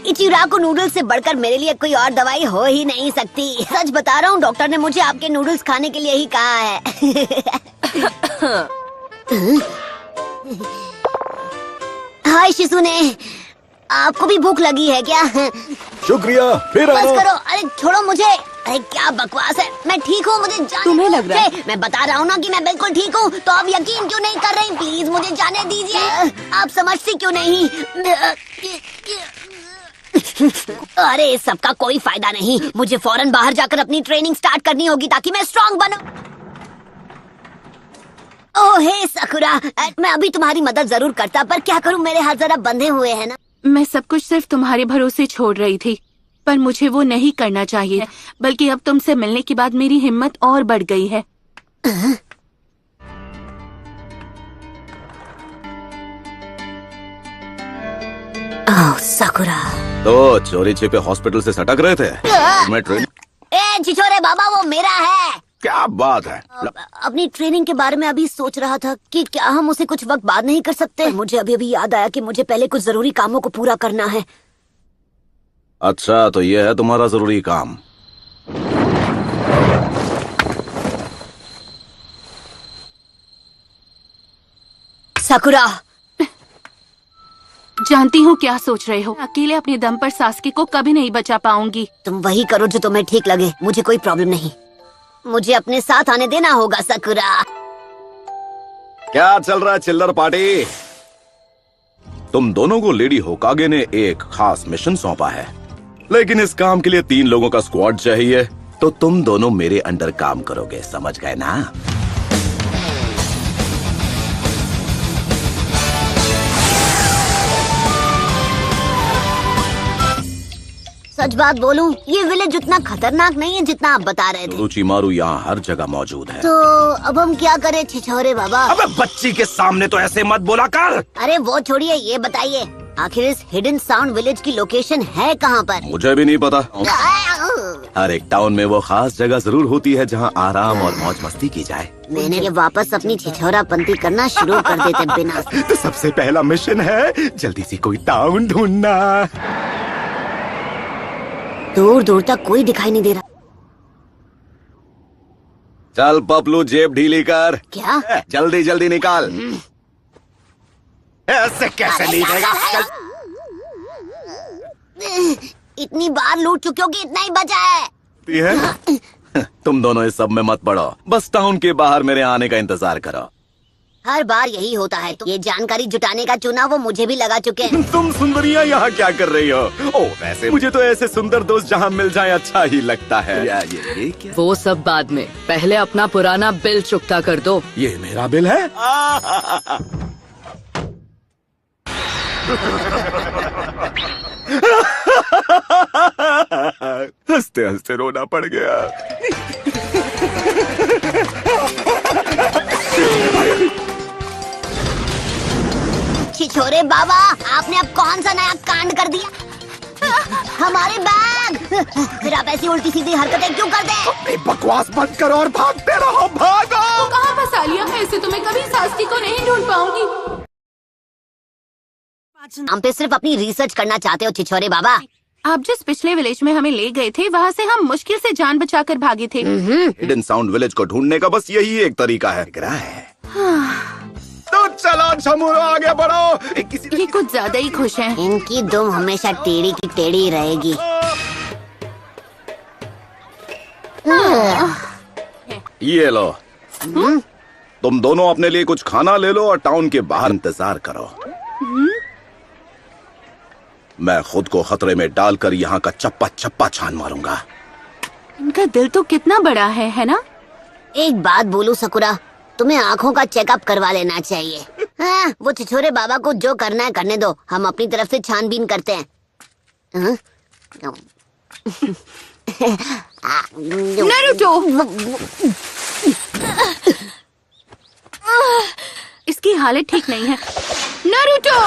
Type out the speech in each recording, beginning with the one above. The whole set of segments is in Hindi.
इचिराको नूडल्स से बढ़कर मेरे लिए कोई और दवाई हो ही नहीं सकती। सच बता रहा हूँ, डॉक्टर ने मुझे आपके नूडल्स खाने के लिए ही कहा है। हाय शिसुने, आपको भी भूख लगी है क्या? शुक्रिया, फिर बस आना। करो, अरे छोड़ो मुझे। अरे क्या बकवास है, मैं ठीक हूँ, मुझे जाने तुम्हें लग रहा है? मैं बता रहा हूँ ना कि मैं बिल्कुल ठीक हूँ, तो आप यकीन क्यों नहीं कर रही? प्लीज मुझे जाने दीजिए। आप समझती क्यों नहीं? अरे सबका कोई फायदा नहीं, मुझे फौरन बाहर जाकर अपनी ट्रेनिंग स्टार्ट करनी होगी ताकि मैं स्ट्रांग बनूं। ओह हे सकुरा, मैं अभी तुम्हारी मदद जरूर करता, पर क्या करूं, मेरे हाथ जरा बंधे हुए हैं ना। मैं सब कुछ सिर्फ तुम्हारे भरोसे छोड़ रही थी, पर मुझे वो नहीं करना चाहिए, बल्कि अब तुमसे मिलने के बाद मेरी हिम्मत और बढ़ गई है। ओह सकुरा। तो चोरी छिपे हॉस्पिटल से सटक रहे थे। मैं ट्रेन ए छिछोरे बाबा, वो मेरा है। क्या बात है? अपनी ट्रेनिंग के बारे में अभी सोच रहा था कि क्या हम उसे कुछ वक्त बाद नहीं कर सकते। मुझे अभी अभी याद आया कि मुझे पहले कुछ जरूरी कामों को पूरा करना है। अच्छा, तो ये है तुम्हारा जरूरी काम। सकुरा, जानती हूँ क्या सोच रहे हो। अकेले अपने दम पर सास्की को कभी नहीं बचा पाऊंगी। तुम वही करो जो तुम्हें ठीक लगे, मुझे कोई प्रॉब्लम नहीं। मुझे अपने साथ आने देना होगा सकुरा। क्या चल रहा है चिल्लर पार्टी? तुम दोनों को लेडी होकागे ने एक खास मिशन सौंपा है, लेकिन इस काम के लिए 3 लोगों का स्क्वाड चाहिए। तो तुम दोनों मेरे अंडर काम करोगे, समझ गए ना? सच बात बोलूं, ये विलेज उतना खतरनाक नहीं है जितना आप बता रहे थे। रुचिमारू यहाँ हर जगह मौजूद है। तो अब हम क्या करें छिछोरे बाबा? अबे बच्ची के सामने तो ऐसे मत बोला कर। अरे वो छोड़िए, ये बताइए आखिर इस हिडन साउंड विलेज की लोकेशन है कहाँ पर? मुझे भी नहीं पता। हर एक टाउन में वो खास जगह जरूर होती है जहाँ आराम और मौज मस्ती की जाए। मैंने ये वापस अपनी छिछोरापंती करना शुरू कर देते बिना। तो सबसे पहला मिशन है जल्दी से कोई टाउन ढूंढना। दूर दूर तक कोई दिखाई नहीं दे रहा। चल पपलू, जेब ढीली कर। क्या? जल्दी जल्दी निकाल। ऐसे कैसे नहीं देगा? इतनी बार लूट चुके हो कि इतना ही बचा है। तुम दोनों इस सब में मत पड़ो, बस टाउन के बाहर मेरे आने का इंतजार करो। हर बार यही होता है। तो ये जानकारी जुटाने का चुनाव वो मुझे भी लगा चुके हैं। तुम सुंदरियां यहाँ क्या कर रही हो? ओ वैसे मुझे तो ऐसे सुंदर दोस्त जहाँ मिल जाए अच्छा ही लगता है। ये क्या? वो सब बाद में, पहले अपना पुराना बिल चुकता कर दो। ये मेरा बिल है? हंसते हंसते रोना पड़ गया। छिछोरे बाबा, आपने अब कौन सा नया कांड कर दिया? हमारे बैग! फिर आप ऐसी उल्टी सीधी हरकतें क्यों करते हैं? बकवास बंद करो और भागते रहो, भागो! कहाँ फंसा लिया? ऐसे तो मैं कभी सास्की को नहीं ढूंढ पाऊंगी। हम पे सिर्फ अपनी रिसर्च करना चाहते हो छिछोरे बाबा। आप जिस पिछले विलेज में हमें ले गए थे, वहाँ से हम मुश्किल से जान बचाकर भागे थे। हिडन साउंड विलेज को ढूंढने का बस यही एक तरीका है। तो चलो छमुरो, आगे बढ़ो। ये कुछ ज्यादा ही खुश हैं। इनकी दुम हमेशा टेढ़ी की टेढ़ी रहेगी। ये लो, तुम दोनों अपने लिए कुछ खाना ले लो और टाउन के बाहर इंतजार करो। मैं खुद को खतरे में डालकर यहाँ का चप्पा चप्पा छान मारूंगा। इनका दिल तो कितना बड़ा है ना? एक बात बोलूं सकुरा, तुम्हें आँखों का चेकअप करवा लेना चाहिए। हाँ, वो छिछोरे बाबा को जो करना है करने दो, हम अपनी तरफ से छानबीन करते हैं। नारुतो! इसकी हालत ठीक नहीं है। नारुतो!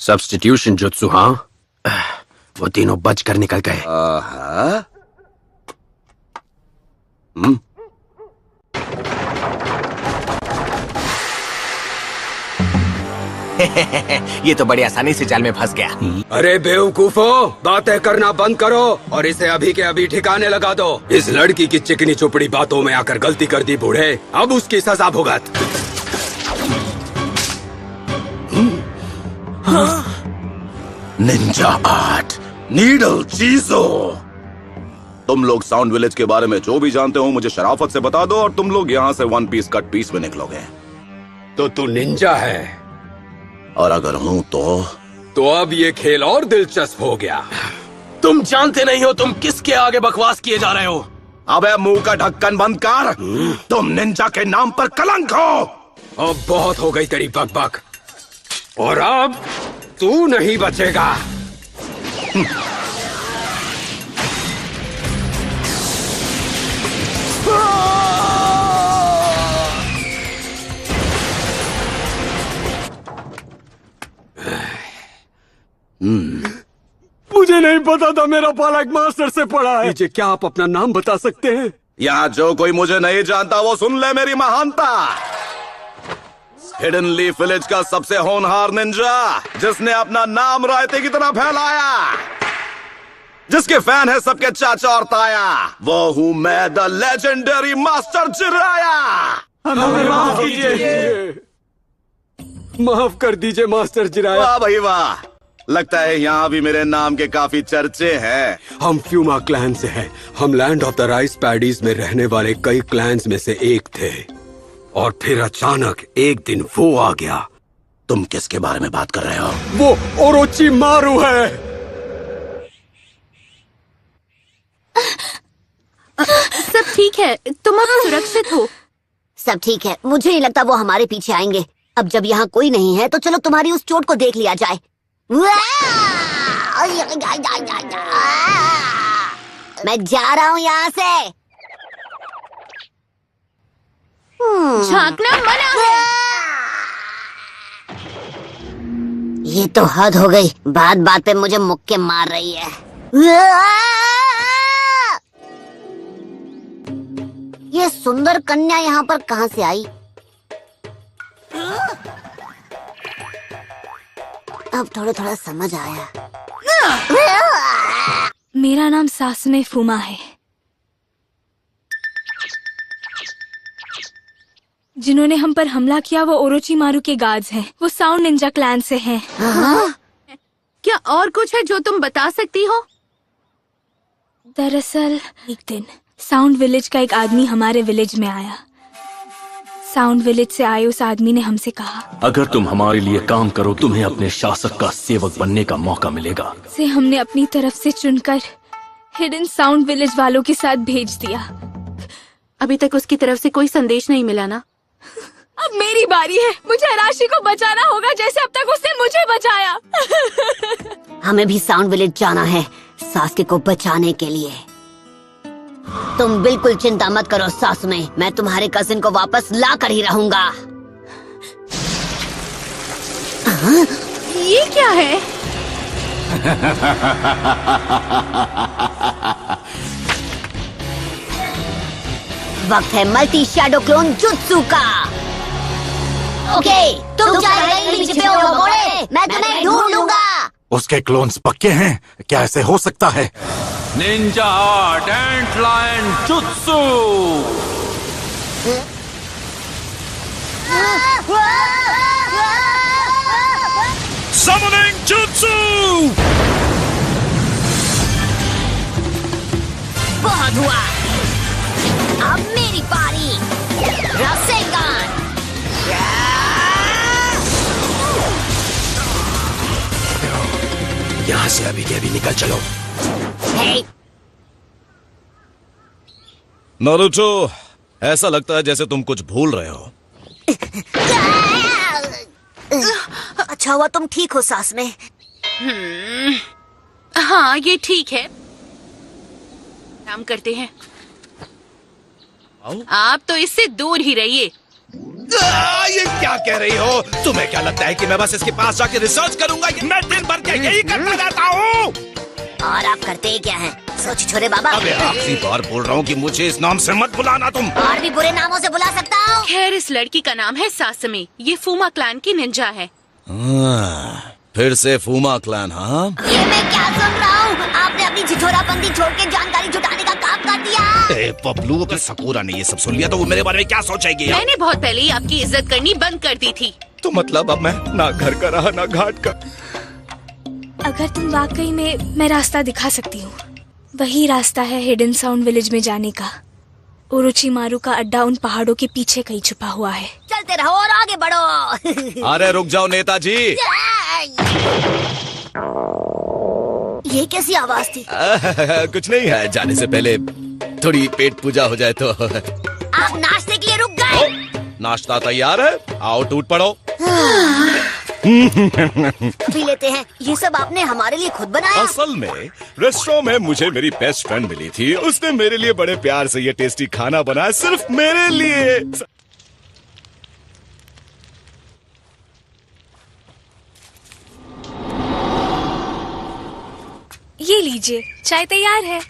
सब्स्टिट्यूशन जुत्सु, हाँ? वो तीनों बचकर निकल गए। आहा। ये तो बड़ी आसानी से जाल में फंस गया। अरे बेवकूफो, बातें करना बंद करो और इसे अभी के अभी ठिकाने लगा दो। इस लड़की की चिकनी चुपड़ी बातों में आकर गलती कर दी बूढ़े, अब उसकी सजा भुगत। निंजा आर्ट, नीडल चीजो। तुम लोग साउंड विलेज के बारे में जो भी जानते हो मुझे शराफत से बता दो और तुम लोग यहाँ से वन पीस कट पीस में निकलोगे। तो तू निंजा है और अगर हूँ तो अब ये खेल और दिलचस्प हो गया। तुम जानते नहीं हो तुम किसके आगे बकवास किए जा रहे हो। अबे मुंह का ढक्कन बंद कर। तुम निंजा के नाम पर कलंक हो। अब बहुत हो गई तेरी बकबक, और अब तू नहीं बचेगा। मुझे नहीं पता था मेरा पाला एक मास्टर से पढ़ा है। मुझे क्या आप अपना नाम बता सकते हैं? यहाँ जो कोई मुझे नहीं जानता वो सुन ले मेरी महानता। हिडन लीफ विलेज का सबसे होनहार निंजा, जिसने अपना नाम रायते की तरह फैलाया, जिसके फैन है सबके चाचा और ताया, वो हूँ मैं, द लेजेंडरी मास्टर जिराया। हमें माफ कीजिए। माफ कर दीजिए मास्टर जिराया। वाह भाई वाह, लगता है यहाँ भी मेरे नाम के काफी चर्चे हैं। हम फ्यूमा क्लैन से हैं। हम land of the rice paddies में रहने वाले कई क्लैंस में से एक थे, और फिर अचानक एक दिन वो आ गया। तुम किसके बारे में बात कर रहे हो? वो ओरोची मारू है। सब ठीक है, तुम अब सुरक्षित हो। सब ठीक है, मुझे नहीं लगता वो हमारे पीछे आएंगे। अब जब यहाँ कोई नहीं है तो चलो तुम्हारी उस चोट को देख लिया जाए। मैं जा रहा हूँ यहाँ से। झांकना मना है। ये तो हद हो गई, बात बात पे मुझे मुक्के मार रही है। ये सुंदर कन्या यहाँ पर कहाँ से आई? अब थोड़ा थोड़ा समझ आया। मेरा नाम सासुने फुमा है। जिन्होंने हम पर हमला किया वो ओरोची मारू के गार्ड्स हैं। वो साउंड निंजा क्लैन से हैं। क्या और कुछ है जो तुम बता सकती हो? दरअसल एक दिन साउंड विलेज का एक आदमी हमारे विलेज में आया। साउंड विलेज से आए उस आदमी ने हमसे कहा, अगर तुम हमारे लिए काम करो तुम्हें अपने शासक का सेवक बनने का मौका मिलेगा। से हमने अपनी तरफ से चुनकर हिडन साउंड विलेज वालों के साथ भेज दिया। अभी तक उसकी तरफ से कोई संदेश नहीं मिला ना? अब मेरी बारी है। मुझे अराशी को बचाना होगा जैसे अब तक उसने मुझे बचाया। हमें भी साउंड विलेज जाना है सासके को बचाने के लिए। तुम बिल्कुल चिंता मत करो सासुने, मैं तुम्हारे कजिन को वापस ला कर ही रहूंगा। ये क्या है? वक्त है मल्टी शैडो क्लोन जुत्सु का। ओके, तुम चाहे कहीं भी छिपे हो भगोड़े, मैं तुम्हें ढूंढ लूंगा। उसके क्लोन्स पक्के हैं? क्या ऐसे हो सकता है? निंजा आर्ट एंट लायन जुत्सु। Summoning Jutsu! बहुत हुआ, अब मेरी बारी। रासेंगान। यहाँ से अभी के अभी निकल चलो। हे, नारुतो, ऐसा लगता है जैसे तुम कुछ भूल रहे हो। अच्छा हुआ तुम ठीक हो सास में। हाँ, ये ठीक है। काम करते हैं। आप तो इससे दूर ही रहिए। ये क्या कह रही हो? तुम्हें क्या लगता है कि मैं बस इसके पास जाके रिसर्च करूंगा? मैं दिन भर क्या यही करता रहता हूँ? और आप करते ही क्या हैं? सोच छोरे बाबा। अबे आखिरी बार बोल रहा हूँ कि मुझे इस नाम से मत बुलाना तुम। और भी बुरे नामों से बुला सकता हूँ। खैर, इस लड़की का नाम है सासमी। ये फूमा क्लैन की निंजा है। फिर से फूमा क्लैन, हाँ? ये मैं क्या सुन रहा हूँ? आपने अपनी छिछोराबंदी छोड़ के जानकारी जुटाने का काम कर दिया। ए पपलू, अगर सकूरा ने ये सब सुन लिया तो वो मेरे बारे में क्या सोचेगी? मैंने बहुत पहले ही आपकी इज्जत करनी बंद कर दी थी। तो मतलब अब मैं ना घर का रहा ना घाट का। अगर तुम वाकई में, मैं रास्ता दिखा सकती हूँ। वही रास्ता है हिडन साउंड विलेज में जाने का। ओरोचिमारू का अड्डा उन पहाड़ों के पीछे कहीं छुपा हुआ है। चलते रहो और आगे बढ़ो। अरे रुक जाओ नेताजी। ये कैसी आवाज थी? कुछ नहीं है, जाने से पहले थोड़ी पेट पूजा हो जाए तो। आप नाश्ते के लिए रुक गए? नाश्ता तैयार है, आओ टूट पड़ो। पी लेते हैं। ये सब आपने हमारे लिए खुद बनाया? असल में रेस्टोरेंट में मुझे मेरी बेस्ट फ्रेंड मिली थी। उसने मेरे लिए बड़े प्यार से ये टेस्टी खाना बनाया, सिर्फ मेरे लिए। ये लीजिए, चाय तैयार है।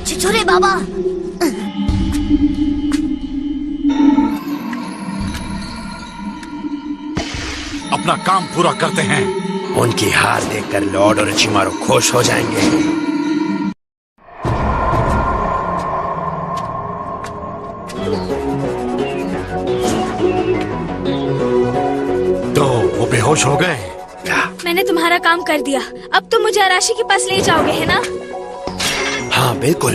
छिछोरे बाबा। अपना काम पूरा करते हैं। उनकी हार देखकर लॉर्ड ओरोचिमारू खुश हो जाएंगे। तो वो बेहोश हो गए? मैंने तुम्हारा काम कर दिया। अब तुम मुझे अराशी के पास ले जाओगे, है ना? हाँ बिल्कुल।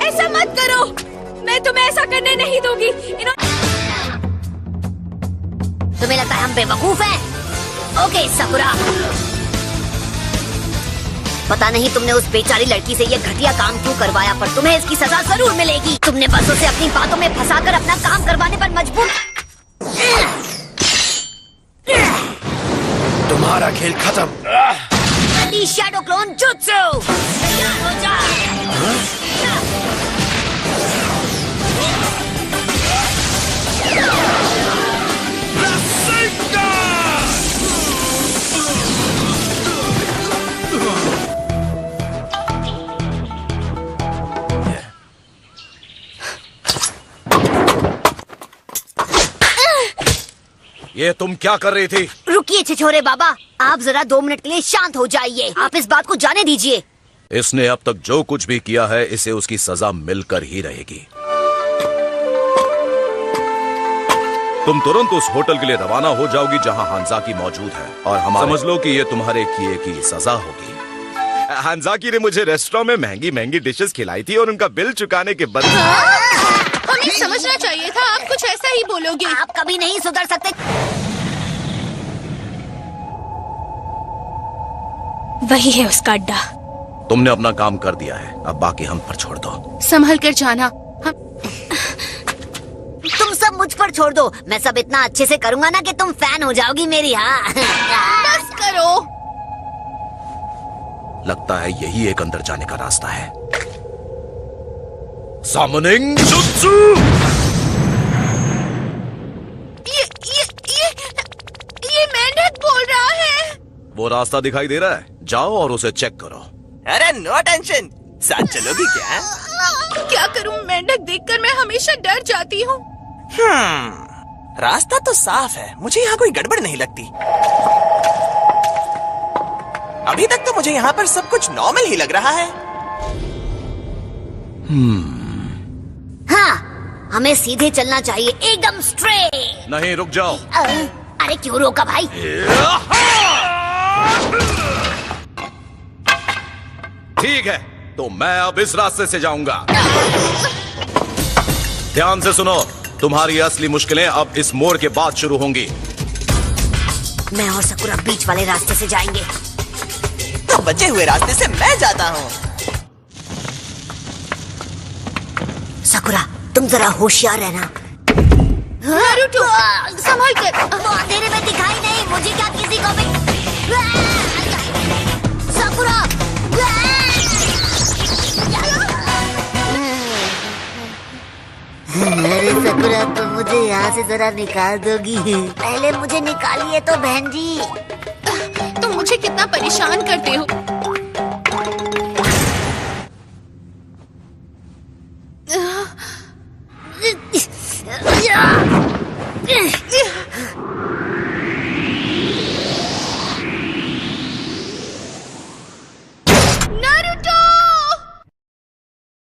ऐसा मत करो, मैं तुम्हें ऐसा करने नहीं दूंगी। तुम्हें लगता है हम बेवकूफ हैं? ओके साकुरा, पता नहीं तुमने उस बेचारी लड़की से ये घटिया काम क्यों करवाया, पर तुम्हें इसकी सजा जरूर मिलेगी। तुमने बस उसे अपनी बातों में फंसाकर अपना काम करवाने पर मजबूर। तुम्हारा खेल खत्म। शैडो क्लोन जुत्सु तैयार हो जा। ये तुम क्या कर रही थी? रुकिए छिछोरे बाबा, आप जरा 2 मिनट के लिए शांत हो जाइए। आप इस बात को जाने दीजिए। इसने अब तक जो कुछ भी किया है, इसे उसकी सजा मिलकर ही रहेगी। तुम तुरंत उस होटल के लिए रवाना हो जाओगी जहां हांजाकी मौजूद है, और हम समझ लो कि ये तुम्हारे किए की सजा होगी। हांजाकी ने मुझे रेस्टोरेंट में महंगी महंगी डिशेस खिलाई थी और उनका बिल चुकाने के बदले हमें समझना चाहिए था, आप कुछ ऐसा ही बोलोगे। आप कभी नहीं सुधर सकते। वही है उसका अड्डा। तुमने अपना काम कर दिया है, अब बाकी हम पर छोड़ दो। संभल कर जाना। तुम सब मुझ पर छोड़ दो, मैं सब इतना अच्छे से करूंगा ना कि तुम फैन हो जाओगी मेरी। हाँ बस करो। लगता है यही एक अंदर जाने का रास्ता है। Summoning Jutsu! ये मेंढक बोल रहा है। वो रास्ता दिखाई दे रहा है, जाओ और उसे चेक करो। अरे नो टेंशन, साथ चलोगी क्या? क्या करूं, मेंढक देखकर मैं हमेशा डर जाती हूँ। रास्ता तो साफ है, मुझे यहाँ कोई गड़बड़ नहीं लगती। अभी तक तो मुझे यहाँ पर सब कुछ नॉर्मल ही लग रहा है। हाँ, हमें सीधे चलना चाहिए, एकदम स्ट्रेट। नहीं, रुक जाओ। अरे क्यों रोका भाई? ठीक है, तो मैं अब इस रास्ते से जाऊंगा। ध्यान से सुनो, तुम्हारी असली मुश्किलें अब इस मोड़ के बाद शुरू होंगी। मैं और साकुरा बीच वाले रास्ते से जाएंगे। तो बचे हुए रास्ते से मैं जाता हूँ। साकुरा, तुम जरा होशियार रहना। नारुतो, संभल कर। वो अंधेरे में दिखाई नहीं, मुझे क्या किसी को भी। साकुरा! सकुरा, तुम मुझे यहाँ से जरा निकाल दोगी? पहले मुझे निकालिए तो बहन जी। तुम मुझे कितना परेशान करते हो।